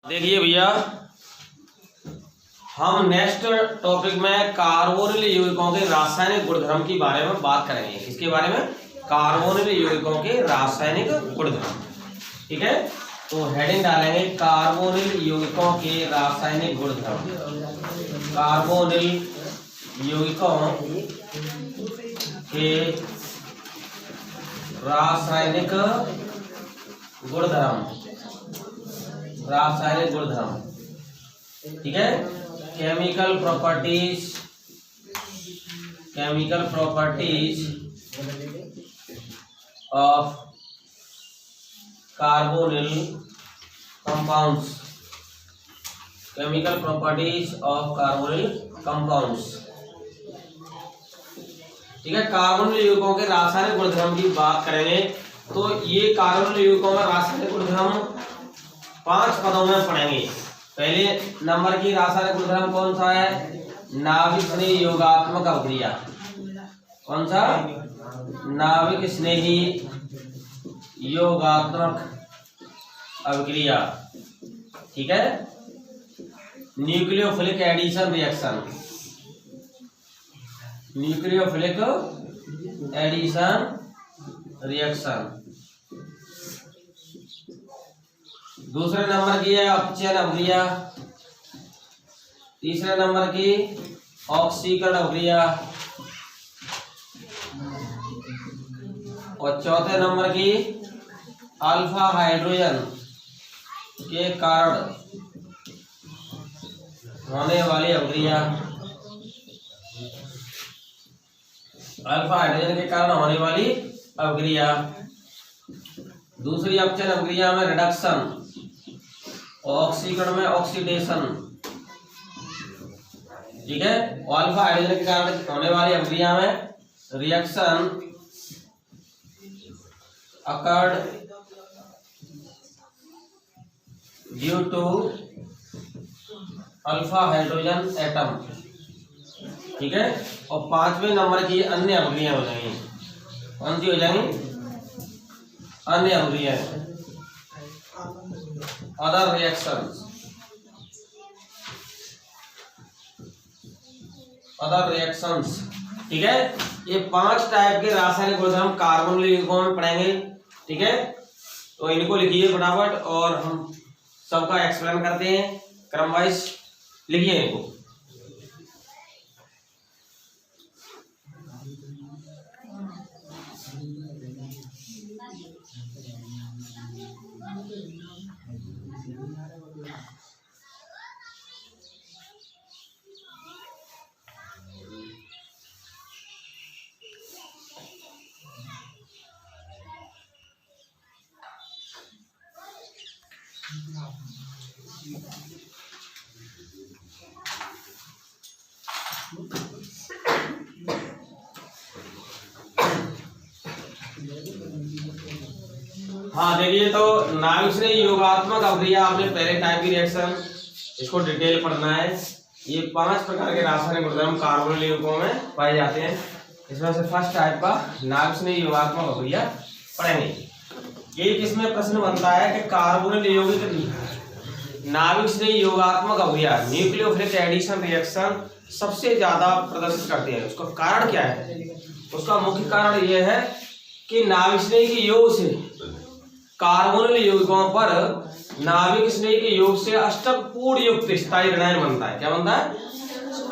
देखिए भैया, हम नेक्स्ट टॉपिक में कार्बोनिल यौगिकों के रासायनिक गुणधर्म के बारे में बात करेंगे। किसके बारे में? कार्बोनिल यौगिकों के रासायनिक गुणधर्म। ठीक है, तो हेडिंग डालेंगे कार्बोनिल यौगिकों के रासायनिक गुणधर्म। कार्बोनिल यौगिकों के रासायनिक गुणधर्म। रासायनिक गुणधर्म, ठीक है। Chemical properties of carbonyl compounds. Chemical properties of carbonyl compounds, ठीक है। कार्बोनिल यौगिकों के रासायनिक गुणधर्म की बात करेंगे तो ये कार्बोनिल यौगिकों में रासायनिक गुणधर्म 5 पदों में पढ़ेंगे। पहले नंबर की रासायनिक गुणधर्म कौन सा है? नाभिक स्नेही योगात्मक अभिक्रिया। कौन सा? नाभिक स्नेही योगात्मक अभिक्रिया, ठीक है। Nucleophilic addition reaction. Nucleophilic addition reaction. दूसरे नंबर की है अपचयन अभिक्रिया। तीसरे नंबर की ऑक्सीकरण अभिक्रिया और चौथे नंबर की अल्फा हाइड्रोजन के कारण होने वाली अभिक्रिया। अल्फा हाइड्रोजन के कारण होने वाली अभिक्रिया। दूसरी अपचयन अभिक्रिया में रिडक्शन, ऑक्सीकरण में ऑक्सीडेशन, ठीक है। अल्फा हाइड्रोजन के कारण होने वाली अभिक्रिया में reaction occurred due to alpha hydrogen atom, ठीक है। और 5वें नंबर की अन्य अभिक्रिया हो जाएंगी। कौन सी हो जाएंगी? अन्य अभिक्रिया, अदर रिएक्शंस। अदर रिएक्शंस, ठीक है। ये 5 टाइप के रासायनिक गुणधर्म कार्बोनिल यौगिकों में पढ़ेंगे, ठीक है। तो इनको लिखिए फटाफट और हम सबका एक्सप्लेन करते हैं क्रम वाइज। लिखिए इनको। हाँ देखिए, तो नाभिक स्नेही योगात्मक अभिक्रिया आपने पहले टाइप की रिएक्शन, इसको डिटेल पढ़ना है। ये 5 प्रकार के रासायनिक गुणधर्म कार्बोनिल यौगिकों में पाए जाते हैं। इसमें से फर्स्ट टाइप का नाभिक स्नेही योगात्मक अभिक्रिया पढ़ेंगे। ये किसमें प्रश्न बनता है कि कार्बोनिल यौगिक नाभिक स्नेही योगात्मक अभिक्रिया न्यूक्लियोफिलिक एडिशन रिएक्शन सबसे ज्यादा प्रदर्शित करते हैं। उसका कारण क्या है? उसका मुख्य कारण यह है कि नाभिक स्नेही के योग से कार्बोनिल यौगिकों पर नाभिक स्नेही के योग से अष्टक पूर्ण युक्त स्थायी ऋणायन बनता है। क्या बनता है?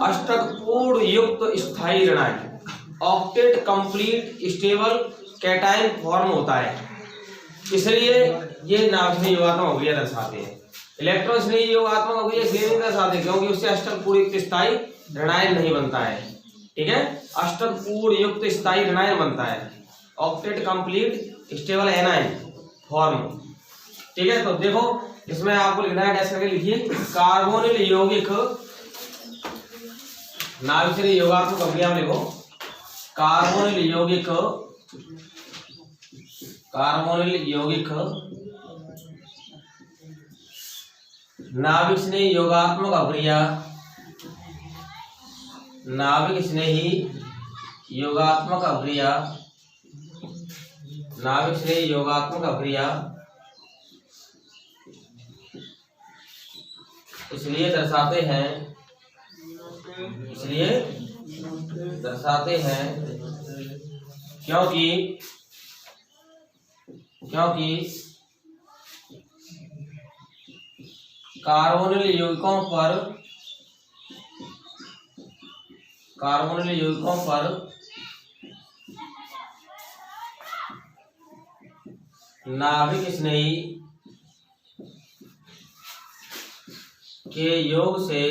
अष्टक पूर्ण युक्त स्थायी ऋणायन, octet complete stable cation form होता है। इसलिए ये नाभिक स्नेही योगात्मक अभिक्रिया दर्शाते हैं। इलेक्ट्रॉन स्नेही योगात्मक अभिक्रिया इसलिए नहीं दर्शाते क्योंकि उससे अष्टक पूर्ण युक्त स्थायी ऋणायन नहीं बनता है, ठीक है। अष्टक पूर्ण युक्त स्थायी ऋणायन बनता है, octet complete stable anion form, ठीक है। तो देखो, इसमें आपको लिखना है, डैश करके लिखिए, कार्बोनिल यौगिक नाभिक स्नेही योगात्मक अभिक्रिया में लिखो कार्बोनिल यौगिक नाभिक स्नेही योगात्मक अभिक्रिया, नाभिक स्नेही योगात्मक अभिक्रिया नाभिक से योगात्मक अभिक्रिया इसलिए दर्शाते हैं क्योंकि कार्बोनिल यौगिकों पर नाभिक स्नेही के योग से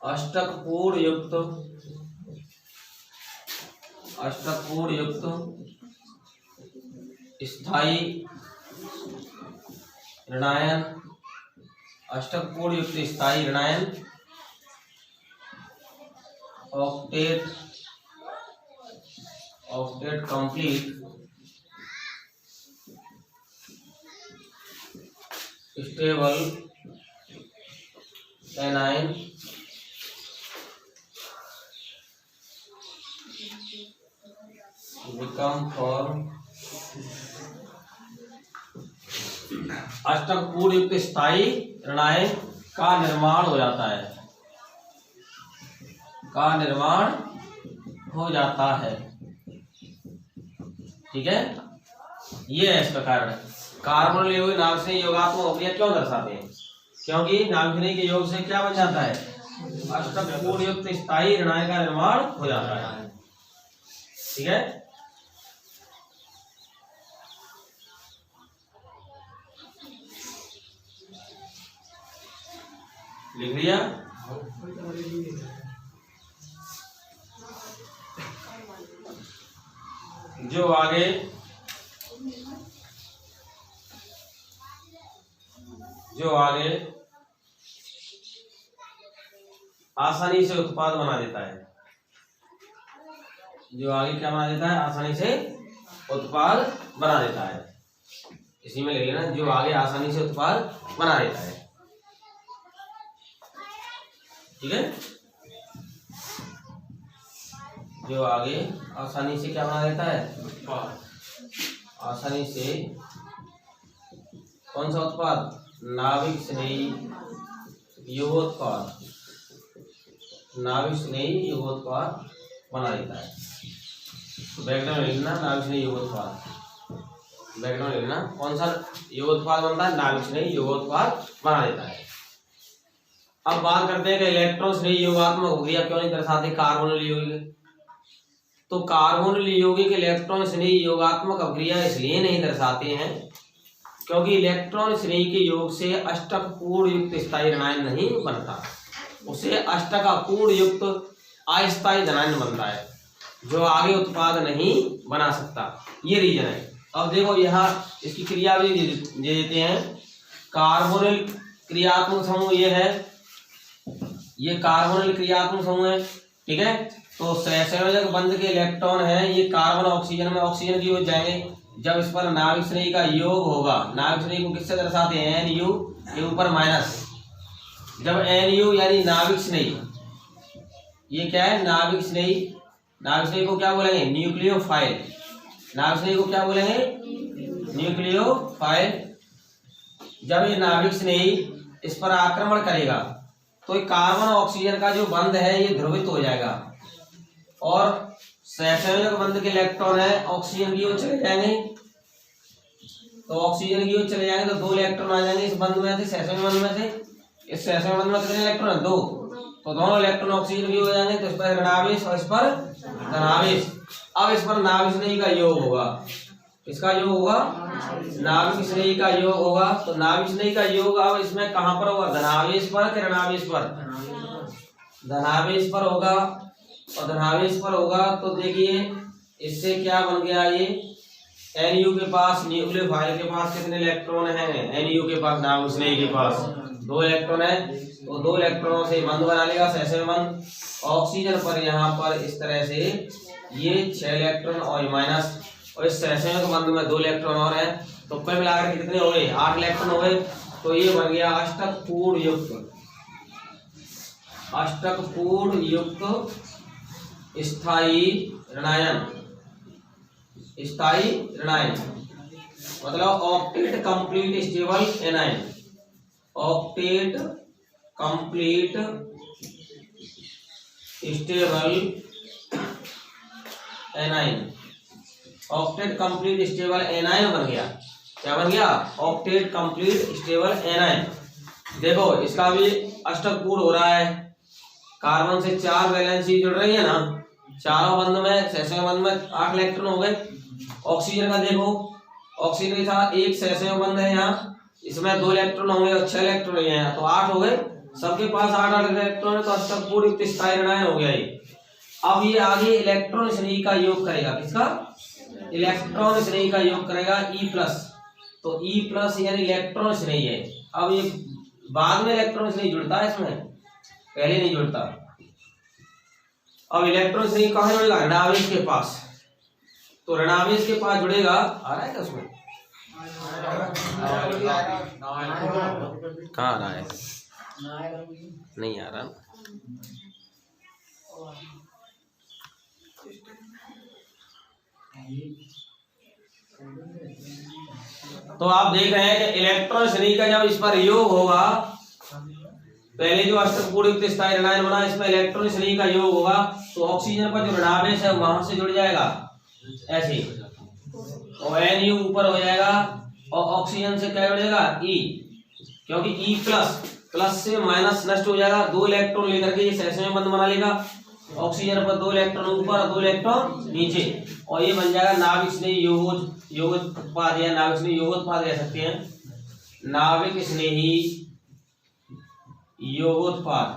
अष्टक पूर्ण युक्त स्थायी ऋणायन octet complete stable anion become form अष्टक पूर्ण युक्त स्थायी ऋणायन का निर्माण हो जाता है ठीक है। ये है इसका कारण। कार्बोनिल यौगिक नाभिक स्नेही योगात्मक अभिक्रिया क्यों दर्शाते हैं? क्योंकि नाभिक स्नेही के योग से क्या बन जाता है? अष्टक पूर्ण युक्त स्थायी ऋणायन का निर्माण हो जाता है ठीक है। लिख लिया। जो आगे आसानी से उत्पाद बना देता है, जो आगे क्या बना देता है? आसानी से उत्पाद बना देता है। इसी में लिख लेना, जो आगे आसानी से उत्पाद बना देता है ठीक है। जो आगे आसानी से क्या बना देता है? उत्पाद। आसानी से कौन सा उत्पाद? नाभिक स्नेही योगोत्पाद बना देता है। बैकग्राउंड लिखना, नाभिक स्नेही योगोत्पाद। बैकग्राउंड लिखना, कौन सा योगोत्पाद बनता है? नाभिक स्नेही योगोत्पाद बना देता है। अब बात करते हैं कि इलेक्ट्रॉन स्नेही योगात्मक अभिक्रिया क्यों नहीं दर्शाते कार्बोनिल यौगिक। तो कार्बोनिल यौगिक इलेक्ट्रॉन स्नेही योगात्मक अभिक्रिया इसलिए नहीं दर्शाते हैं क्योंकि इलेक्ट्रॉन स्नेही के योग से अष्टक पूर्ण युक्त स्थायी ऋणायन नहीं बनता, उसे अष्टक अपूर्ण युक्त अस्थायी धनायन बनता है, जो आगे उत्पाद नहीं बना सकता। ये रीजन है। अब देखो यहाँ इसकी क्रिया भी दे देते हैं। कार्बोनिल क्रियात्मक समूह ये है, ये कार्बोनिल क्रियात्मक समूह है ठीक है। तो सहसंयोजक बंध के इलेक्ट्रॉन है, ये कार्बन ऑक्सीजन में ऑक्सीजन की ओर जाएंगे। जब इस पर नाभिक स्नेही का योग होगा, नाभिक स्नेही को किससे दर्शाते हैं? NU के ऊपर माइनस। जब NU यानी नाभिक स्नेही, ये क्या है? नाभिक स्नेही। नाभिक स्नेही को क्या बोलेंगे? न्यूक्लियोफाइल। नाभिक स्नेही को क्या बोलेंगे? न्यूक्लियोफाइल। जब ये नाभिक स्नेही इस पर आक्रमण करेगा तो ये कार्बन ऑक्सीजन का जो बंध है ये ध्रुवित हो जाएगा और सहसंयोजक बंध के इलेक्ट्रॉन है ऑक्सीजन की ओर चले जाएंगे। तो ऑक्सीजन की ओर चले जाएंगे तो 2 इलेक्ट्रॉन आ जाएंगे इस बंध में से, सहसंयोजक बंध में से। इस सहसंयोजक बंध में कितने इलेक्ट्रॉन है? 2। तो दोनों इलेक्ट्रॉन ऑक्सीजन की ओर जाएंगे तो इस पर ऋणावेश और इस पर धनावेश। अब इस पर नाभिक स्नेही का योग होगा। इसका योग होगा, नाभिक स्नेही का योग होगा। तो नाभिक स्नेही का योग अब इसमें कहां पर होगा? धनावेश पर कि ऋणावेश पर? धनावेश पर होगा। और धनावेश पर होगा तो देखिए इससे क्या बन गया? ये NU के पास, न्यूक्लियोफाइल के पास कितने इलेक्ट्रॉन हैं? NU के पास, नाभिक स्नेही के पास 2 इलेक्ट्रॉन है। तो 2 इलेक्ट्रॉनों से बंध बना लेगा, सहसंयोजक बंध। ऑक्सीजन पर यहाँ पर इस तरह से ये 6 इलेक्ट्रॉन और माइनस, और इस सहसंयोजक बंध में 2 इलेक्ट्रॉन और है। तो कुल मिलाकर के कितने हो गए? 8 इलेक्ट्रॉन हो गए। तो ये बन गया अष्टक पूर्ण युक्त स्थायी ऋणायन। मतलब octet complete stable A9, octet complete stable A9, octet complete stable A9 बन गया। क्या बन गया? Octet complete stable A9. देखो इसका भी अष्टक पूर्ण हो रहा है, कार्बन से 4 वैलेंसी जुड़ रही है ना, चारों बंध में सहसंयोजक बंध में 8 इलेक्ट्रॉन हो गए। ऑक्सीजन का देखो, ऑक्सीजन के साथ एक सहसंयोजक बंध है यहाँ, इसमें 2 इलेक्ट्रॉन होंगे और 6 इलेक्ट्रॉन है तो 8 हो गए, सबके पास 8 इलेक्ट्रॉन है तो अष्टक पूर्ण युक्त स्थायी ऋणायन हो गया ये। अब ये आगे इलेक्ट्रॉन श्रेणी का योग करेगा, किसका? इलेक्ट्रॉन श्रेणी का योग करेगा E+, तो E+ यानी इलेक्ट्रॉन श्रेणी है। अब ये बाद में इलेक्ट्रॉन श्रेणी जुड़ता है, इसमें पहले नहीं जुड़ता। अब इलेक्ट्रॉन श्रेणी कहाँ जुड़ेगा? ऋणावेश के पास, तो ऋणावेश के पास जुड़ेगा। आ रहा है क्या उसमें? कहाँ आ रहा है? नहीं आ रहा। तो आप देख रहे हैं कि इलेक्ट्रॉन श्रेणी का जब इस पर योग होगा, पहले जो अष्टक पूर्ण युक्त स्थायी ऋणायन बना इसमें इलेक्ट्रॉन श्रेणी का योग होगा, तो ऑक्सीजन पर जो ऋणावेश है वहां से जुड़ जाएगा ऐसे, और Nu ऊपर हो जाएगा और ऑक्सीजन से क्या जुड़ जाएगा? E, क्योंकि E+ से माइनस नष्ट हो जाएगा, 2 इलेक्ट्रॉन लेकर के ये सहसंयोजक बंध बना लेगा। ऑक्सीजन पर 2 इलेक्ट्रॉन ऊपर और 2 इलेक्ट्रॉन नीचे, और ये बन जाएगा नाविक स्नेही योगोत्पाद या नाविक स्नेही योगोत्पाद कह सकते हैं, नाविक स्नेही योगोत्पाद,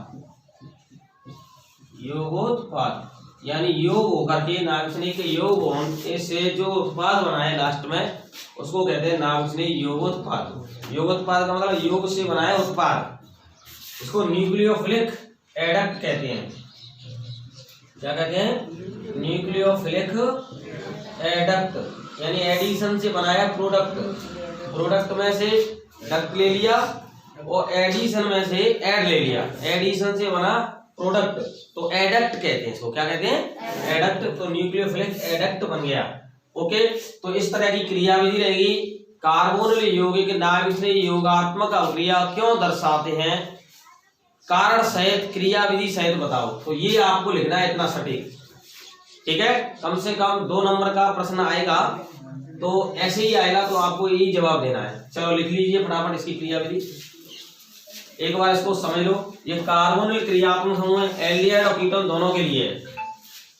योगोत्पाद यानी योग होकर के नाविक स्नेही के योग होने से जो उत्पाद बना है लास्ट में उसको कहते हैं नाविक स्नेही योगोत्पाद। योगोत्पाद का मतलब योग से बनाया उत्पाद, इसको न्यूक्लियोफिलिक एडक्ट कहते हैं। क्या कहते हैं? न्यूक्लियोफिलिक एडक्ट, यानी एडिशन से बनाया प्रोडक्ट, प्रोडक्ट में से डक्ट ले लिया और एडिशन में से ऐड ले लिया, एडिशन से बना प्रोडक्ट, तो एडक्ट कहते हैं इसको। क्या कहते हैं? एडक्ट। तो न्यूक्लियोफिलिक एडक्ट बन गया। ओके, तो इस तरह की क्रियाविधि रहेगी। कार्बोनिल यौगिक नाभिक से योगात्मक अभिक्रिया क्यों दर्शाते हैं? कारण सहित क्रियाविधि सहित बताओ। तो ये आपको लिखना है इतना सटीक, ठीक है। कम से कम 2 नंबर का प्रश्न आएगा, तो ऐसे ही आएगा तो आपको यही जवाब देना है। चलो लिख लीजिए फटाफट इसकी क्रियाविधि, एक बार इसको समझ लो। ये कार्बोनिल क्रियात्मक समूह है, एल्डिहाइड और कीटोन दोनों के लिए।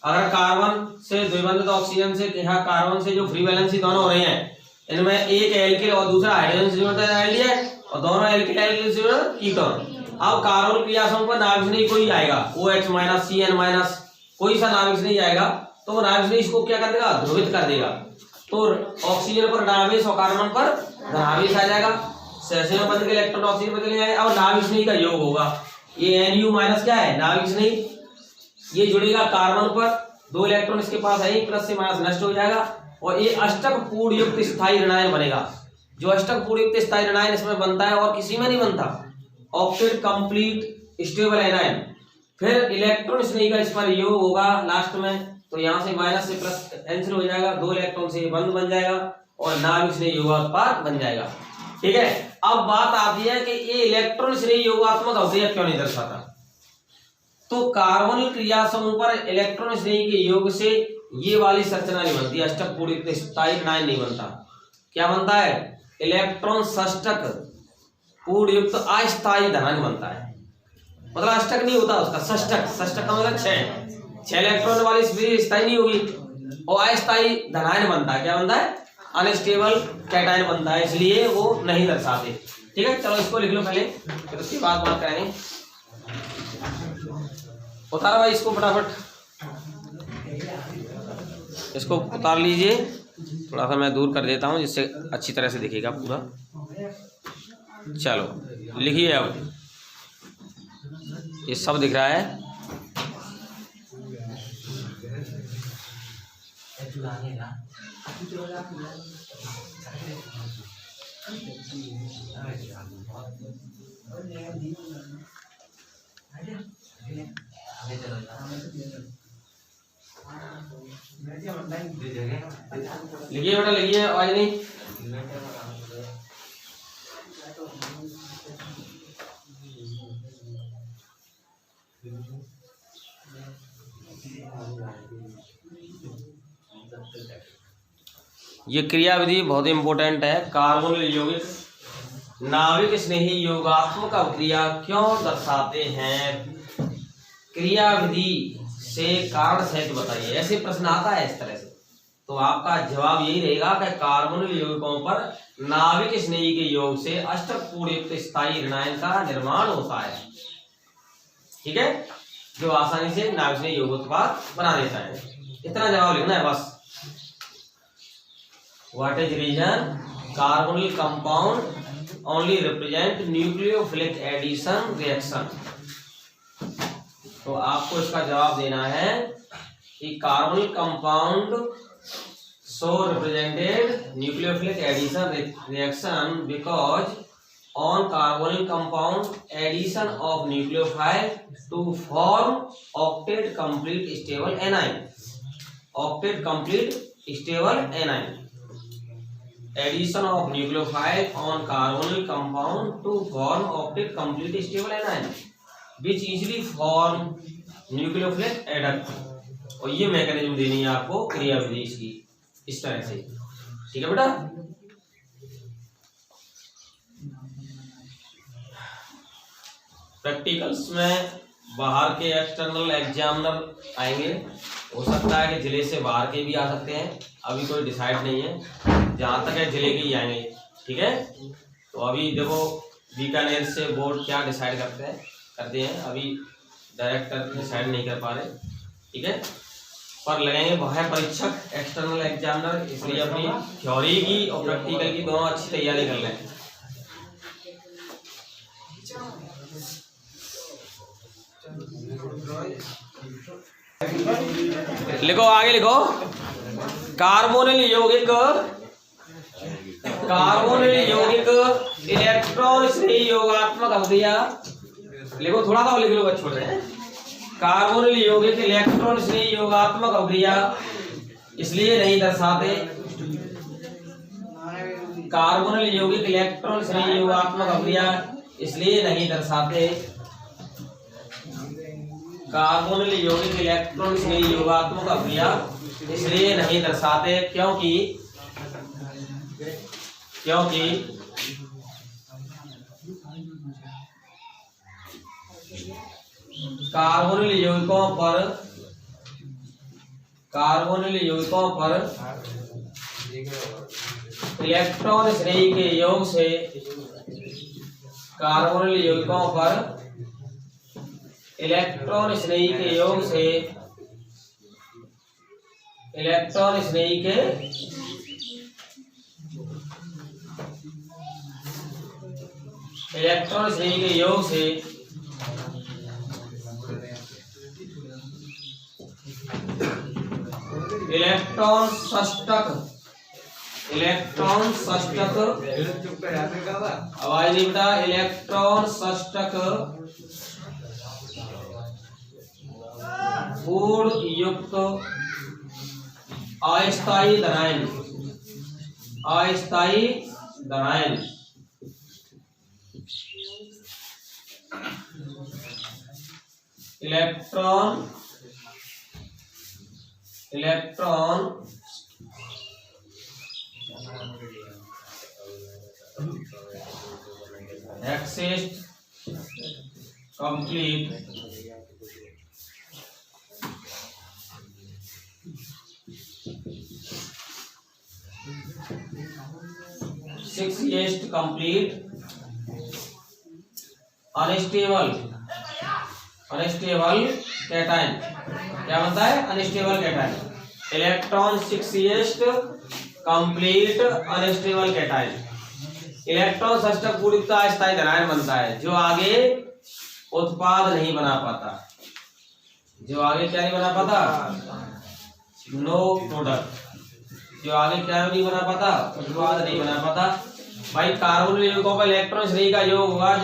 अगर कार्बन से द्विबंधित ऑक्सीजन से यहाँ कार्बन से जो फ्री वैलेंसी दोनों हो रही हैं, इनमें एक एल्किल और दूसरा हाइड्रोजन से जुड़ता है एल्डिहाइड, और दोनों एल्किल से जुड़ता है कीटोन। अब कार्बोनिल क्रिया समूह पर नाभिक नहीं कोई आएगा, OH- CN- कोई सा नाभिक नहीं आएगा, तो वो नाभिक इसको क्या कर देगा? ध्रुवित कर देगा। तो ऑक्सीजन पर ऋणावेश और कार्बन पर धनावेश आ जाएगा, सहसंयोजक बंध के इलेक्ट्रॉन ऑक्सीजन बदल जाएगा और नाभिक स्नेही का योग होगा। ये Nu- क्या है? नाभिक स्नेही, ये जुड़ेगा कार्बन पर, 2 इलेक्ट्रॉन इसके पास है, प्लस से माइनस नष्ट हो जाएगा और ये अष्टक पूर्ण युक्त स्थायी ऋणायन बनेगा। जो अष्टक पूर्ण युक्त स्थायी ऋणायन इसमें बनता है और किसी में नहीं बनता, ऑक्टेट कंप्लीट स्टेबल एनायन। फिर इलेक्ट्रॉन स्नेही का इस पर योग होगा लास्ट में, तो यहाँ से माइनस से प्लस कैंसिल हो जाएगा, 2 इलेक्ट्रॉन से बंध बन जाएगा और नाभिक स्नेही योगात्मक बन जाएगा। ठीक है, अब बात आती है कि ये इलेक्ट्रॉन स्नेही योगात्मक अभिक्रिया क्यों नहीं दर्शाता? तो कार्बोनिल क्रिया समूह पर इलेक्ट्रॉन स्नेही के योग से ये वाली संरचना नहीं बनती, अष्टक पूर्ण युक्त स्थायी ऋणायन नहीं बनता। क्या बनता है? इलेक्ट्रॉन षष्टक पूर्ण युक्त अस्थायी धनायन बनता है। मतलब अष्टक नहीं होता उसका, षष्टक। षष्टक का मतलब 6 इलेक्ट्रॉन वाली स्थायी नहीं होगी और अस्थायी धनायन बनता है। क्या बनता है? अनस्टेबल कैटायन बनता है, इसलिए वो नहीं दर्शाते। ठीक है, चलो इसको लिख लो पहले, फिर उसके बाद बात करेंगे। उतारो भाई इसको फटाफट, इसको उतार लीजिए, थोड़ा सा मैं दूर कर देता हूँ जिससे अच्छी तरह से दिखेगा पूरा। चलो लिखिए, अब ये सब दिख रहा है। लिखिए बेटा, लिखिए, आवाज नहीं। ये क्रिया विधि बहुत इंपॉर्टेंट है। कार्बोनिल यौगिक नाविक स्नेही योगात्मक अभिक्रिया क्यों दर्शाते हैं? क्रिया विधि से कारण सहित बताइए। ऐसे प्रश्न आता है इस तरह से, तो आपका जवाब यही रहेगा कि कार्बोनिल यौगिकों पर नाविक स्नेही के योग से अष्टक पूर्णयुक्त स्थायी ऋणायन का निर्माण होता है। ठीक है, जो आसानी से नाविक स्नेही यौग उत्पाद बना देता है। इतना जवाब लिखना है बस। What is reason? Carbonyl compound only represent nucleophilic addition reaction. तो आपको इसका जवाब देना है कि carbonyl compound so represented nucleophilic addition reaction because on carbonyl compound addition of nucleophile to form octet complete stable anion. Octet complete stable anion. Addition of nucleophile on carbonyl compound to form octet complete stable anion which easily form nucleophilic adduct. और ये mechanism देनी है आपको क्रिया विधि इसकी इस तरह से। ठीक है बेटा, प्रैक्टिकल्स में बाहर के एक्सटर्नल एग्जामिनर आएंगे। हो सकता है कि जिले से बाहर के भी आ सकते हैं, अभी कोई डिसाइड नहीं है। जहाँ तक है जिले के ही आएंगे। ठीक है, तो अभी देखो बीकानेर से बोर्ड क्या डिसाइड करते हैं अभी डायरेक्टर डिसाइड नहीं कर पा रहे। ठीक है, पर लगेंगे बाह्य परीक्षक एक्सटर्नल एग्जामिनर, इसलिए अपनी थ्योरी की और प्रैक्टिकल की दोनों अच्छी तैयारी कर लें। लिखो, आगे लिखो। कार्बोनिल यौगिक इलेक्ट्रॉन स्नेही योगात्मक अभिक्रिया। लिखो, थोड़ा सा लिख लो बच्चों ने। कार्बोनिल यौगिक इलेक्ट्रॉन स्नेही योगात्मक अभिक्रिया इसलिए नहीं दर्शाते। कार्बोनिल यौगिक इलेक्ट्रॉन स्नेही योगात्मक अभिक्रिया इसलिए नहीं दर्शाते। कार्बोनिल यौगिक इलेक्ट्रॉन स्नेही योगात्मक अभिक्रिया इसलिए नहीं दर्शाते क्योंकि कार्बोनिल यौगिकों पर इलेक्ट्रॉन श्रेणी के योग से कार्बोनिल यौगिकों पर इलेक्ट्रॉन श्रेणी के योग से इलेक्ट्रॉन श्रेणी के योग से इलेक्ट्रॉन षष्टक आवाज नहीं बता। इलेक्ट्रॉन षष्टक पूर्ण युक्त अस्थायी धनायन electron exist complete six complete unstable cation. क्या बनता है? Unstable cation. Electron 6 complete unstable cation. Electron षष्टक पूर्णयुक्त अस्थायी धनायन बनता है जो आगे उत्पाद नहीं बना पाता। जो आगे क्या नहीं बना पाता? No product. जो आगे क्या नहीं बना पाता? उत्पाद नहीं बना पाता। भाई कार्बोनिल यौगिकों पर इलेक्ट्रॉन श्रेणी का योग होगा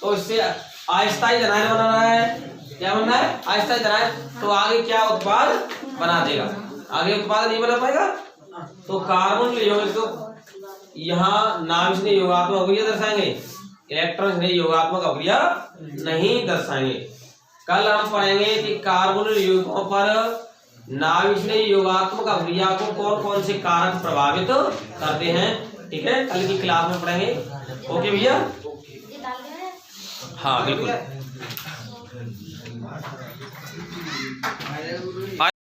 तो इससे अस्थायी धनायन बनाना है। क्या बनना है? अस्थायी धनायन। तो आगे क्या उत्पाद बना देगा? आगे उत्पाद नहीं बना पाएगा। तो कार्बोनिल यौगिक तो यहाँ नाभिक स्नेही योगात्मक अभिक्रिया दर्शाएंगे, इलेक्ट्रॉन स्नेही योगात्मक अभिक्रिया नहीं दर्शाएंगे। कल हम पढ़ेंगे कि कार्बोनिल यौगिकों पर नाभिश्लेषी योगात्मक अभिक्रिया को कौन कौन से कारक प्रभावित करते हैं। ठीक है, कल की क्लास में पढ़ेंगे। ओके भैया, हाँ बिल्कुल।